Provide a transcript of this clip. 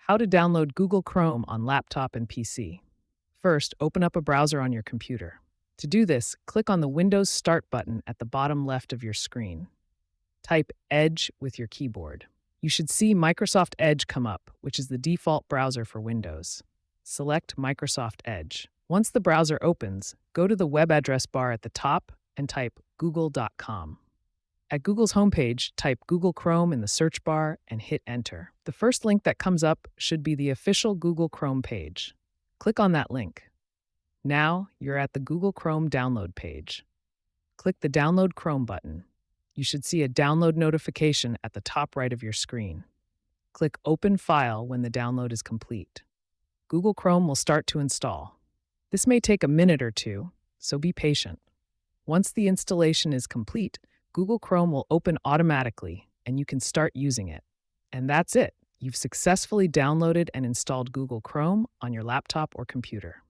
How to download Google Chrome on laptop and PC. First, open up a browser on your computer. To do this, click on the Windows Start button at the bottom left of your screen. Type Edge with your keyboard. You should see Microsoft Edge come up, which is the default browser for Windows. Select Microsoft Edge. Once the browser opens, go to the web address bar at the top and type google.com. At Google's homepage, type Google Chrome in the search bar and hit Enter. The first link that comes up should be the official Google Chrome page. Click on that link. Now you're at the Google Chrome download page. Click the Download Chrome button. You should see a download notification at the top right of your screen. Click Open File when the download is complete. Google Chrome will start to install. This may take a minute or two, so be patient. Once the installation is complete, Google Chrome will open automatically and you can start using it. And that's it. You've successfully downloaded and installed Google Chrome on your laptop or computer.